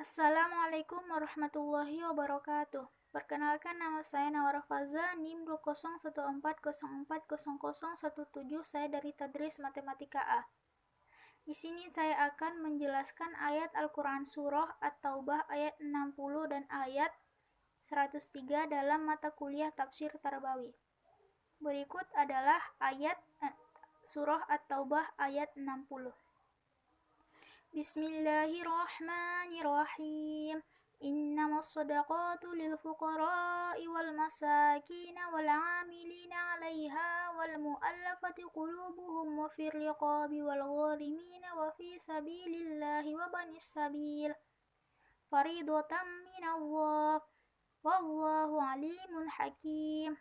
Assalamualaikum warahmatullahi wabarakatuh. Perkenalkan, nama saya Nawara Faza, NIM 20140404017. Saya dari Tadris Matematika A. Di sini saya akan menjelaskan ayat Al-Quran Surah At-Taubah ayat 60 dan ayat 103 dalam mata kuliah Tafsir Tarbawi. Berikut adalah ayat Surah At-Taubah ayat 60. Bismillahirrahmanirrahim. Innamas sadaqatu lil fuqara'i wal masakin wal 'amilina 'alaiha wal mu'allafati qulubuhum wa fir riqabi wal gharimina wa fi sabilillahi wa banis sabil faridatan minallah wallahu 'alimun hakim.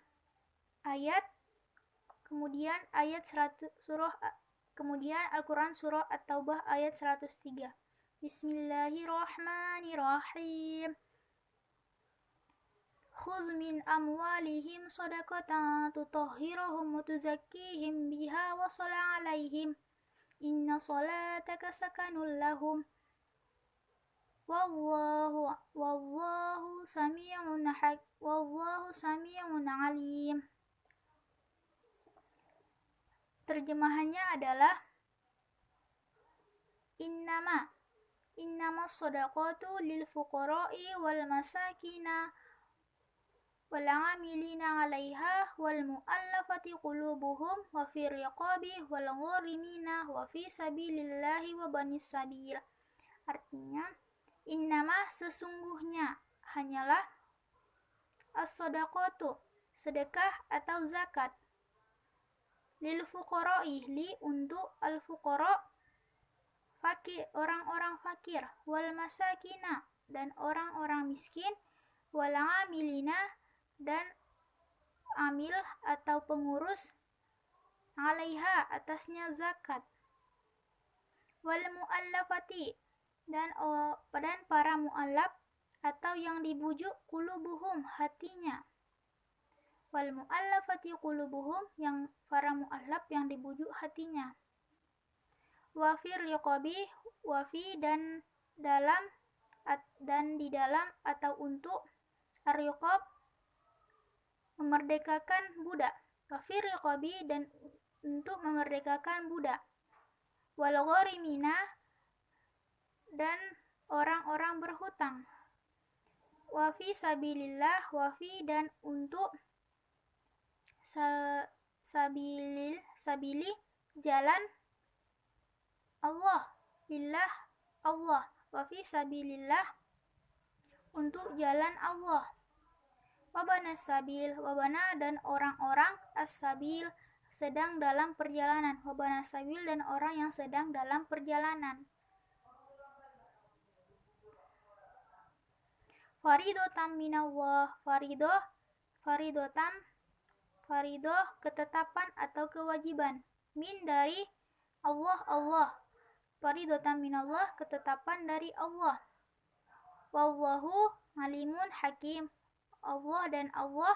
Kemudian Al-Quran Surah At-Taubah ayat 103. Bismillahirrahmanirrahim. Khudh min amwalihim sadaqatan tutahhiruhum wa tuzakkihim biha wa shalli 'alaihim. Inna salataka sakanun lahum. Wallahu sami'un 'alim. Terjemahannya adalah Innama sadaqatu lil fuqara'i wal masakina wal 'amilina 'alaiha wal mu'allafati qulubuhum wa fir riqabi wal gharimina wa fi sabilillahi wa banis sabil. Artinya, innama sesungguhnya hanyalah as-sadaqatu sedekah atau zakat, lil fuqara'i untuk al-fuqara fakir, orang-orang fakir, wal masakina dan orang-orang miskin, wal amilina dan amil atau pengurus, 'alaiha atasnya zakat, wal muallafati dan para muallaf atau yang dibujuk, qulubuhum hatinya, wal mu'allafati qulubuhum yang para mu'allaf yang dibujuk hatinya, wa fir riqabi wa fi dan di dalam atau untuk ar-riqab memerdekakan budak, wa fir riqabi dan untuk memerdekakan budak, wal gharimina dan orang-orang berhutang, wa fi sabilillah wa fi dan untuk sabili jalan Allah, lillah Allah, wa fi sabilillah untuk jalan Allah, wabana sabil wabana dan orang-orang as-sabil sedang dalam perjalanan, wabana sabil dan orang yang sedang dalam perjalanan. Faridotam minallah, faridoh ketetapan atau kewajiban, min dari Allah, faridotam minallah ketetapan dari Allah, wallahu alimun hakim, Allah dan Allah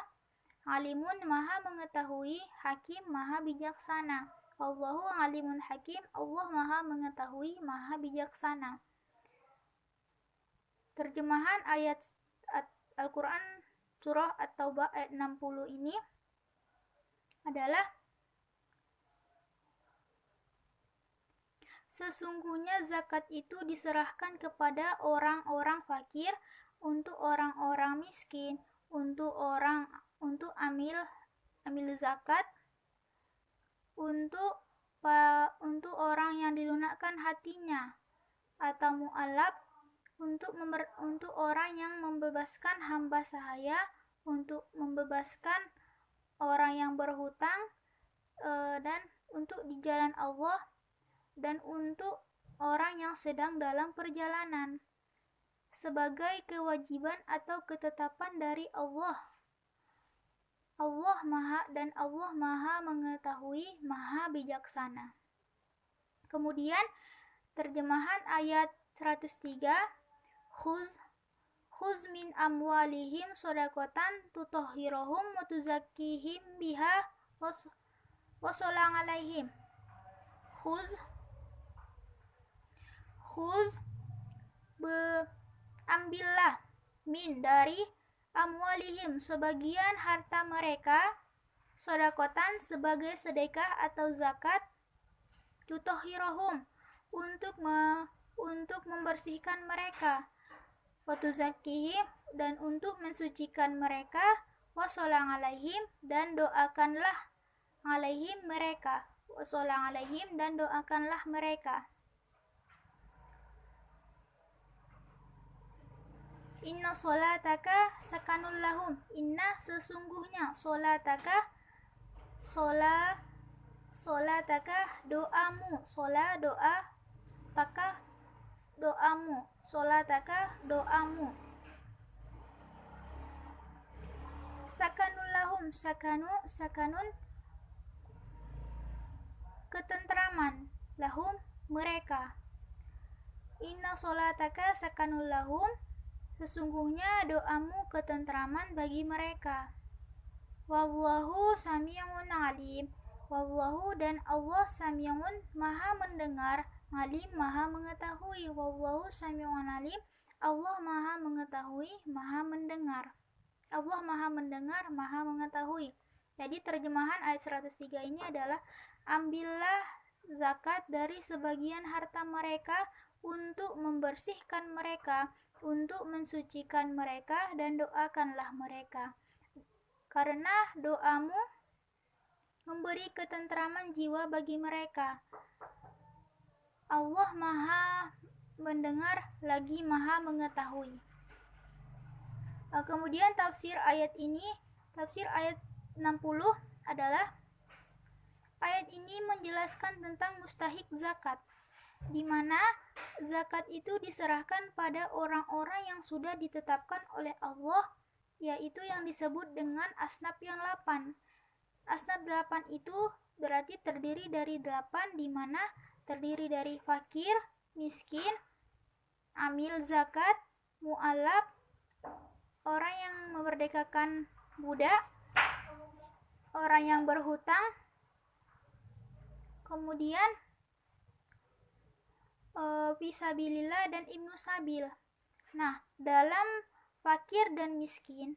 alimun maha mengetahui, hakim maha bijaksana, wallahu alimun hakim, Allah maha mengetahui maha bijaksana. Terjemahan ayat Al-Quran Surah At-Taubah ayat 60 ini adalah, sesungguhnya zakat itu diserahkan kepada orang-orang fakir, untuk orang-orang miskin, untuk amil zakat, untuk orang yang dilunakkan hatinya atau mu'alaf, untuk orang yang membebaskan hamba sahaya, untuk membebaskan orang yang berhutang, dan untuk di jalan Allah, dan untuk orang yang sedang dalam perjalanan, sebagai kewajiban atau ketetapan dari Allah. Allah maha mengetahui, maha bijaksana. Kemudian terjemahan ayat 103, Khuz min amwalihim shadaqatan tutahhiruhum wa tuzakkihim biha wa shalli 'alaihim. Khuz ambillah min dari amwalihim sebagian harta mereka, sodakotan sebagai sedekah atau zakat, tutahhirohum untuk membersihkan mereka, watuzakihim dan untuk mensucikan mereka, wasolang alaihim dan doakanlah alaihim mereka, wasolang alaihim dan doakanlah mereka. Inna solataka sakanul lahum, inna sesungguhnya solataka solataka doamu, doa taka doamu, solataka doamu, sakanul lahum, sakanun ketentraman, lahum mereka. Inna solataka sakanul lahum, sesungguhnya doamu ketentraman bagi mereka. Wallahu sami'un alim, wallahu dan Allah sami'un maha mendengar, alim maha mengetahui. Wallahu sami'un alim, Allah maha mengetahui, maha mendengar. Allah maha mendengar, maha mengetahui. Jadi terjemahan ayat 103 ini adalah ambillah zakat dari sebagian harta mereka untuk membersihkan mereka, untuk mensucikan mereka, dan doakanlah mereka. Karena doamu memberi ketentraman jiwa bagi mereka. Allah maha mendengar lagi maha mengetahui. Kemudian tafsir ayat 60 adalah ayat ini menjelaskan tentang mustahik zakat, di mana zakat itu diserahkan pada orang-orang yang sudah ditetapkan oleh Allah, yaitu yang disebut dengan asnaf yang 8. Asnaf 8 itu berarti terdiri dari 8, di mana terdiri dari fakir, miskin, amil zakat, mu'alaf, orang yang memerdekakan budak, orang yang berhutang, kemudian fisabilillah dan ibnu sabil. Nah, dalam fakir dan miskin,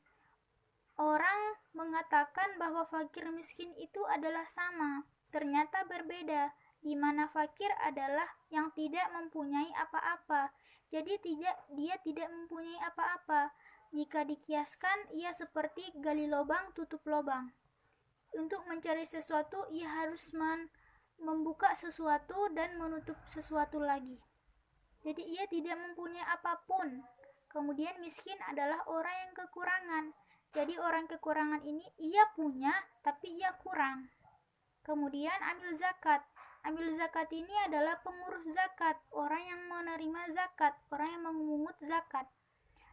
orang mengatakan bahwa fakir miskin itu adalah sama, ternyata berbeda, di mana fakir adalah yang tidak mempunyai apa-apa. Jadi dia tidak mempunyai apa-apa. Jika dikiaskan, ia seperti gali lubang tutup lubang. Untuk mencari sesuatu, ia harus membuka sesuatu dan menutup sesuatu lagi. Jadi ia tidak mempunyai apapun. Kemudian miskin adalah orang yang kekurangan. Jadi orang kekurangan ini ia punya tapi ia kurang. Kemudian amil zakat. Amil zakat ini adalah pengurus zakat, orang yang menerima zakat, orang yang memungut zakat.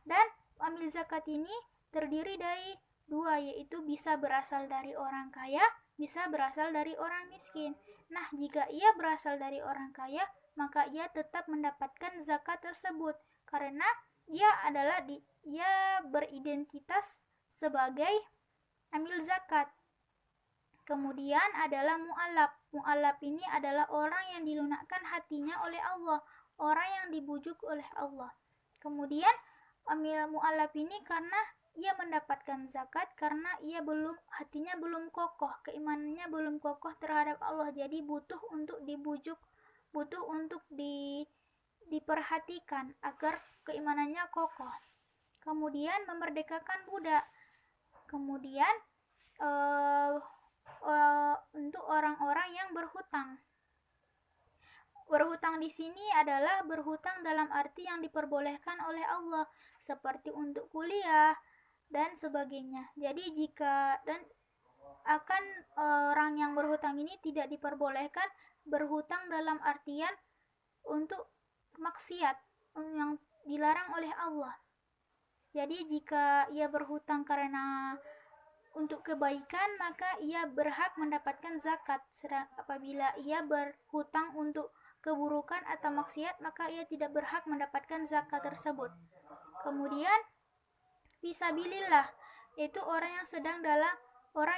Dan amil zakat ini terdiri dari dua, yaitu bisa berasal dari orang kaya, bisa berasal dari orang miskin. Nah, jika ia berasal dari orang kaya, maka ia tetap mendapatkan zakat tersebut karena ia beridentitas sebagai amil zakat. Kemudian adalah mu'alaf. Mu'alaf ini adalah orang yang dilunakkan hatinya oleh Allah, orang yang dibujuk oleh Allah. Kemudian amil mu'alaf ini karena ia mendapatkan zakat karena hatinya belum kokoh, keimanannya belum kokoh terhadap Allah, jadi butuh untuk dibujuk, butuh untuk diperhatikan agar keimanannya kokoh. Kemudian memerdekakan budak. Kemudian untuk orang-orang yang berhutang. Berhutang di sini adalah berhutang dalam arti yang diperbolehkan oleh Allah, seperti untuk kuliah dan sebagainya. Jadi orang yang berhutang ini tidak diperbolehkan berhutang dalam artian untuk maksiat yang dilarang oleh Allah. Jadi jika ia berhutang karena untuk kebaikan, maka ia berhak mendapatkan zakat. Apabila ia berhutang untuk keburukan atau maksiat, maka ia tidak berhak mendapatkan zakat tersebut. Kemudian fisabilillah, yaitu orang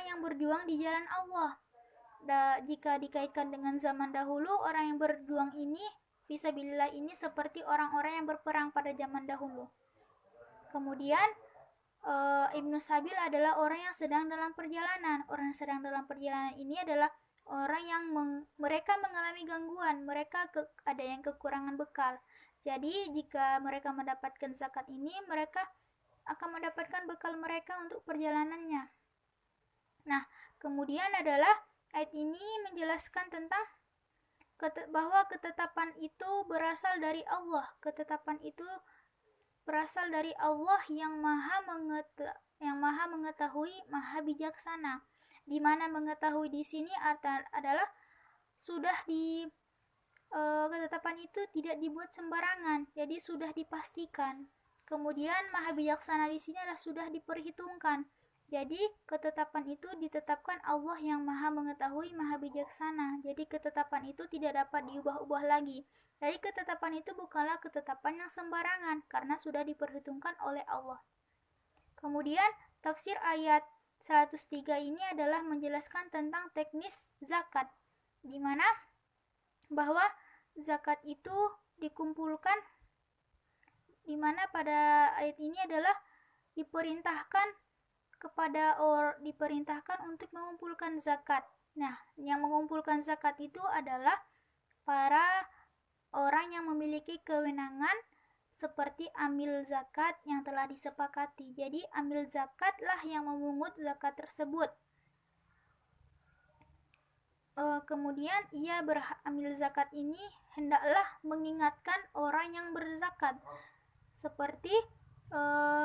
yang berjuang di jalan Allah. Jika dikaitkan dengan zaman dahulu, orang yang berjuang ini, fisabilillah ini seperti orang-orang yang berperang pada zaman dahulu. Kemudian Ibnu Sabil adalah orang yang sedang dalam perjalanan. Orang yang sedang dalam perjalanan ini adalah orang yang mereka mengalami gangguan, mereka ada yang kekurangan bekal. Jadi jika mereka mendapatkan zakat ini, mereka akan mendapatkan bekal mereka untuk perjalanannya. Nah, kemudian adalah ayat ini menjelaskan tentang bahwa ketetapan itu berasal dari Allah. Ketetapan itu berasal dari Allah yang maha mengetahui, maha bijaksana. Di mana mengetahui di sini adalah sudah ketetapan itu tidak dibuat sembarangan, jadi sudah dipastikan. Kemudian maha bijaksana di sini adalah sudah diperhitungkan. Jadi ketetapan itu ditetapkan Allah yang maha mengetahui, maha bijaksana. Jadi ketetapan itu tidak dapat diubah-ubah lagi. Jadi ketetapan itu bukanlah ketetapan yang sembarangan karena sudah diperhitungkan oleh Allah. Kemudian tafsir ayat 103 ini adalah menjelaskan tentang teknis zakat, di mana bahwa zakat itu dikumpulkan, di mana pada ayat ini adalah diperintahkan untuk mengumpulkan zakat. Nah, yang mengumpulkan zakat itu adalah para orang yang memiliki kewenangan seperti amil zakat yang telah disepakati. Jadi amil zakatlah yang memungut zakat tersebut. Kemudian ia amil zakat ini hendaklah mengingatkan orang yang berzakat, seperti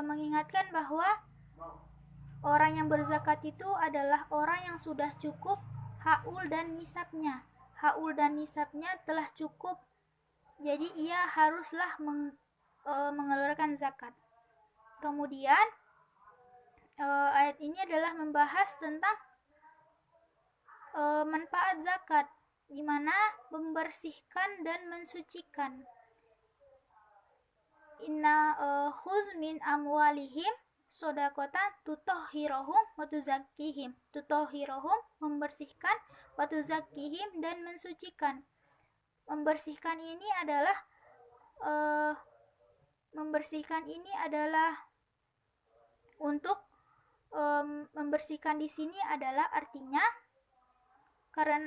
mengingatkan bahwa orang yang berzakat itu adalah orang yang sudah cukup haul dan nisabnya. Haul dan nisabnya telah cukup, jadi ia haruslah mengeluarkan zakat. Kemudian ayat ini adalah membahas tentang manfaat zakat, di mana membersihkan dan mensucikan. Inna khuz min amwalihim sodakotan tutohirohum watuzakihim. Tutohirohum membersihkan, watuzakihim dan mensucikan. Membersihkan ini adalah untuk membersihkan di sini adalah artinya karena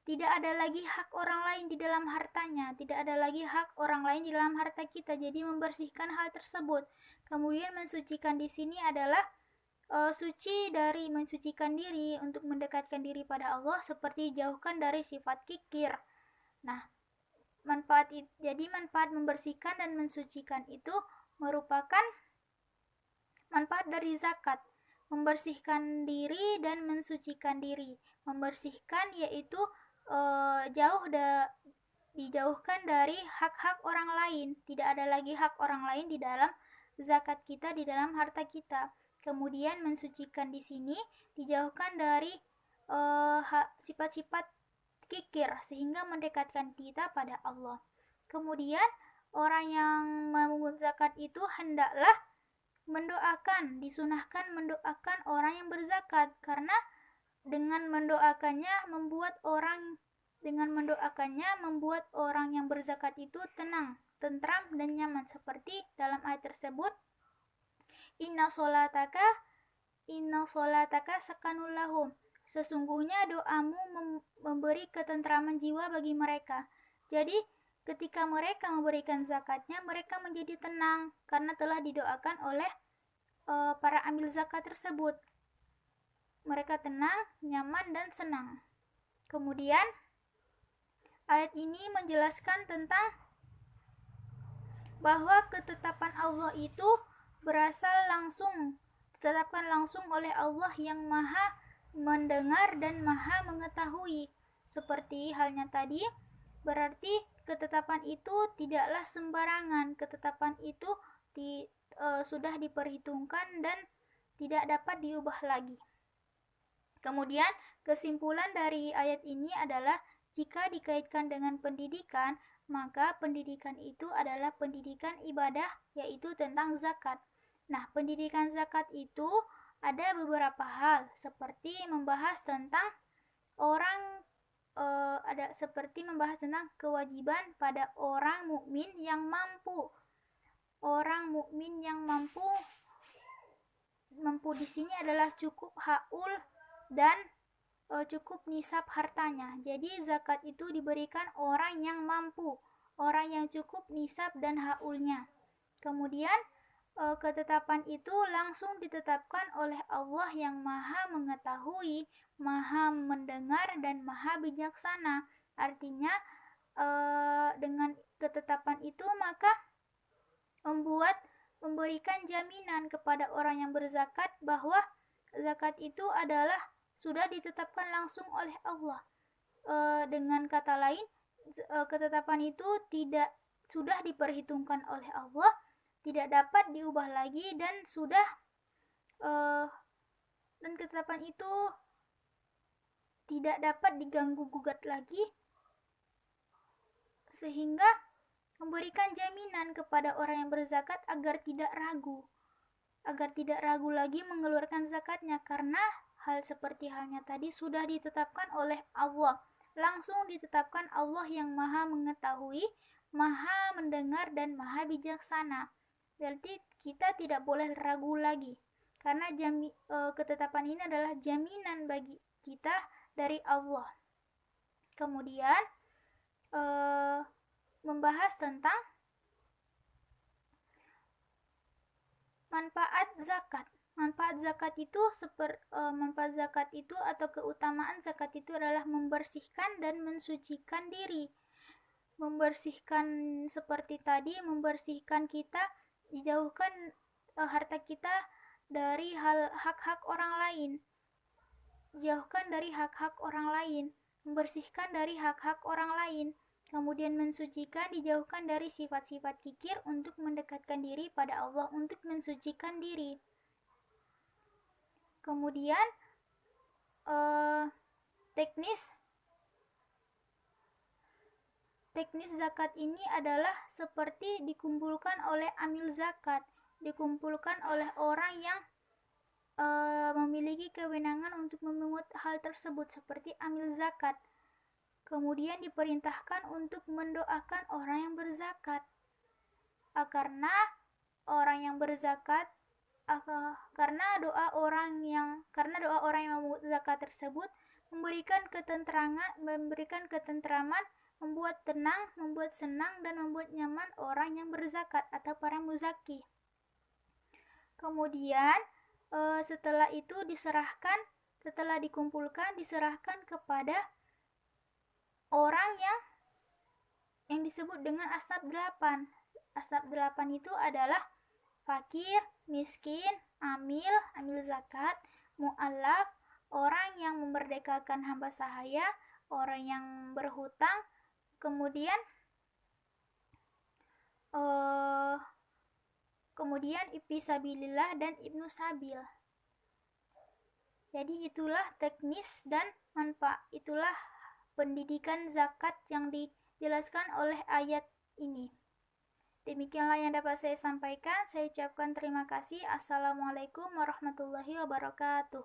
tidak ada lagi hak orang lain di dalam hartanya, tidak ada lagi hak orang lain di dalam harta kita, jadi membersihkan hal tersebut. Kemudian mensucikan di sini adalah suci dari mensucikan diri untuk mendekatkan diri pada Allah, seperti jauhkan dari sifat kikir. Nah, manfaat membersihkan dan mensucikan itu merupakan manfaat dari zakat. Membersihkan diri dan mensucikan diri. Membersihkan yaitu dijauhkan dari hak-hak orang lain. Tidak ada lagi hak orang lain di dalam zakat kita, di dalam harta kita. Kemudian mensucikan di sini dijauhkan dari sifat-sifat kikir sehingga mendekatkan kita pada Allah. Kemudian orang yang memungut zakat itu hendaklah mendoakan, disunahkan mendoakan orang yang berzakat, karena dengan mendoakannya membuat orang yang berzakat itu tenang, tentram dan nyaman, seperti dalam ayat tersebut, inna solataka sakanul lahum, sesungguhnya doamu memberi ketentraman jiwa bagi mereka. Jadi ketika mereka memberikan zakatnya, mereka menjadi tenang karena telah didoakan oleh para amil zakat tersebut. Mereka tenang, nyaman, dan senang. Kemudian ayat ini menjelaskan tentang bahwa ketetapan Allah itu ditetapkan langsung oleh Allah yang maha mendengar dan maha mengetahui. Seperti halnya tadi, berarti ketetapan itu tidaklah sembarangan. Ketetapan itu sudah diperhitungkan dan tidak dapat diubah lagi. Kemudian kesimpulan dari ayat ini adalah jika dikaitkan dengan pendidikan, maka pendidikan itu adalah pendidikan ibadah, yaitu tentang zakat. Nah, pendidikan zakat itu ada beberapa hal, seperti membahas tentang kewajiban pada orang mukmin yang mampu orang mukmin yang mampu di sini adalah cukup haul dan cukup nisab hartanya. Jadi zakat itu diberikan orang yang mampu, orang yang cukup nisab dan haulnya. Kemudian ketetapan itu langsung ditetapkan oleh Allah yang Maha Mengetahui, Maha Mendengar, dan Maha Bijaksana. Artinya dengan ketetapan itu maka memberikan jaminan kepada orang yang berzakat bahwa zakat itu adalah sudah ditetapkan langsung oleh Allah. Dengan kata lain, ketetapan itu sudah diperhitungkan oleh Allah, tidak dapat diubah lagi, dan dan ketetapan itu tidak dapat diganggu gugat lagi, sehingga memberikan jaminan kepada orang yang berzakat agar tidak ragu lagi mengeluarkan zakatnya, karena hal seperti halnya tadi sudah ditetapkan oleh Allah, langsung ditetapkan Allah yang Maha Mengetahui, Maha Mendengar, dan Maha Bijaksana. Berarti kita tidak boleh ragu lagi, karena ketetapan ini adalah jaminan bagi kita dari Allah. Kemudian membahas tentang manfaat zakat. Manfaat zakat itu atau keutamaan zakat itu adalah membersihkan dan mensucikan diri. Membersihkan seperti tadi, membersihkan kita, dijauhkan harta kita dari hak-hak orang lain. Dijauhkan dari hak-hak orang lain, membersihkan dari hak-hak orang lain. Kemudian mensucikan, dijauhkan dari sifat-sifat kikir untuk mendekatkan diri pada Allah, untuk mensucikan diri. Kemudian teknis zakat ini adalah seperti dikumpulkan oleh amil zakat, dikumpulkan oleh orang yang memiliki kewenangan untuk memungut hal tersebut, seperti amil zakat. Kemudian diperintahkan untuk mendoakan orang yang berzakat, karena orang yang berzakat, karena doa orang yang memungut zakat tersebut memberikan ketentraman, membuat tenang, membuat senang, dan membuat nyaman orang yang berzakat atau para muzaki. Kemudian setelah itu setelah dikumpulkan, diserahkan kepada orang yang disebut dengan asnaf 8. Asnaf 8 itu adalah fakir, miskin, amil zakat, mu'allaf, orang yang memerdekakan hamba sahaya, orang yang berhutang, kemudian fisabilillah dan ibnu sabil. Jadi itulah teknis dan manfaat, itulah pendidikan zakat yang dijelaskan oleh ayat ini. Demikianlah yang dapat saya sampaikan. Saya ucapkan terima kasih. Assalamualaikum warahmatullahi wabarakatuh.